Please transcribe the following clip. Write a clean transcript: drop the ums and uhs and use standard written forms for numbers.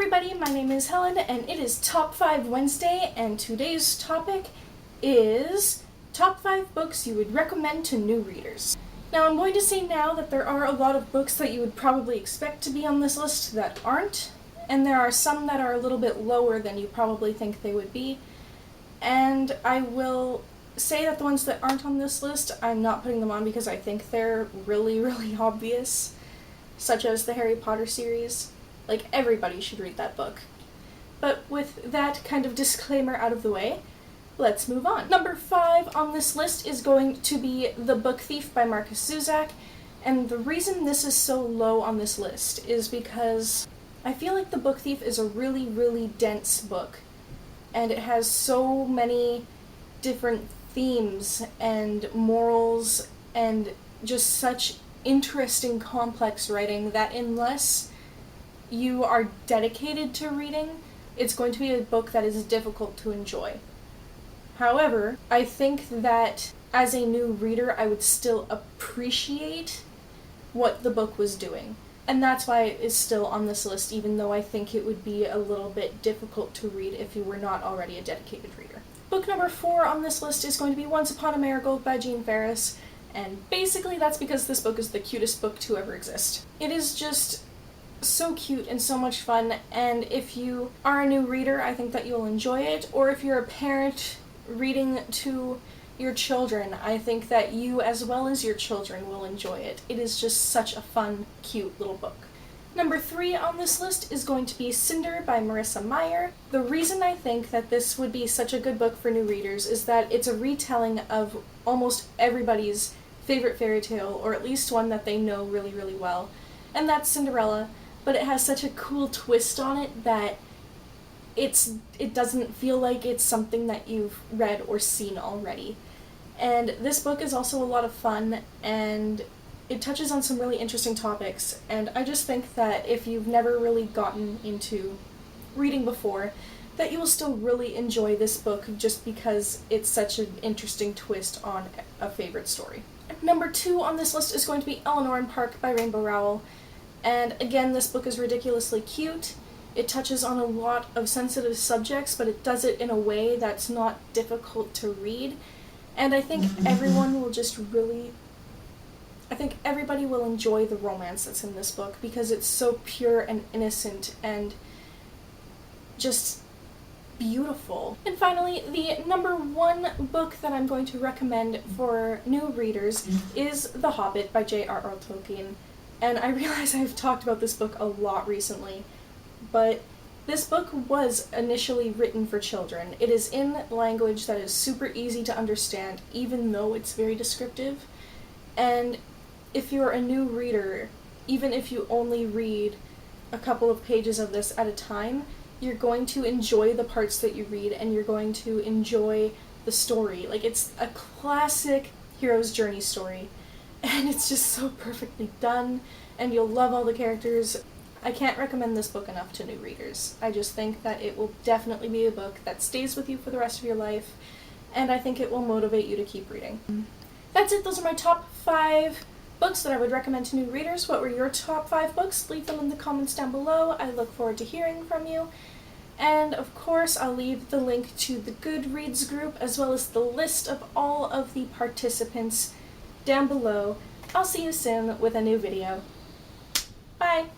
everybody, my name is Helen and it is Top 5 Wednesday, and today's topic is Top 5 Books You Would Recommend to New Readers. Now I'm going to say now that there are a lot of books that you would probably expect to be on this list that aren't, and there are some that are a little bit lower than you probably think they would be, and I will say that the ones that aren't on this list, I'm not putting them on because I think they're really obvious, such as the Harry Potter series. Like, everybody should read that book. But with that kind of disclaimer out of the way, let's move on. Number 5 on this list is going to be The Book Thief by Markus Zusak, and the reason this is so low on this list is because I feel like The Book Thief is a really dense book, and it has so many different themes and morals and just such interesting, complex writing that unless you are dedicated to reading, it's going to be a book that is difficult to enjoy. However, I think that as a new reader, I would still appreciate what the book was doing. And that's why it is still on this list, even though I think it would be a little bit difficult to read if you were not already a dedicated reader. Book number 4 on this list is going to be Once Upon a Marigold by Jean Ferris, and basically that's because this book is the cutest book to ever exist. It is just so cute and so much fun, and if you are a new reader, I think that you'll enjoy it, or if you're a parent reading to your children, I think that you as well as your children will enjoy it. It is just such a fun, cute little book. Number 3 on this list is going to be Cinder by Marissa Meyer. The reason I think that this would be such a good book for new readers is that it's a retelling of almost everybody's favorite fairy tale, or at least one that they know really well, and that's Cinderella. But it has such a cool twist on it that it doesn't feel like it's something that you've read or seen already. And this book is also a lot of fun, and it touches on some really interesting topics, and I just think that if you've never really gotten into reading before, that you will still really enjoy this book just because it's such an interesting twist on a favorite story. Number 2 on this list is going to be Eleanor and Park by Rainbow Rowell. And again, this book is ridiculously cute. It touches on a lot of sensitive subjects, but it does it in a way that's not difficult to read. And I think everybody will enjoy the romance that's in this book because it's so pure and innocent and just beautiful. And finally, the number 1 book that I'm going to recommend for new readers is The Hobbit by J.R.R. Tolkien. And I realize I've talked about this book a lot recently, but this book was initially written for children. It is in language that is super easy to understand, even though it's very descriptive. And if you're a new reader, even if you only read a couple of pages of this at a time, you're going to enjoy the parts that you read, and you're going to enjoy the story. Like, it's a classic hero's journey story. And it's just so perfectly done, and you'll love all the characters. I can't recommend this book enough to new readers. I just think that it will definitely be a book that stays with you for the rest of your life, and I think it will motivate you to keep reading. That's it. Those are my top 5 books that I would recommend to new readers. What were your top 5 books? Leave them in the comments down below. I look forward to hearing from you. And of course, I'll leave the link to the Goodreads group, as well as the list of all of the participants down below. I'll see you soon with a new video. Bye!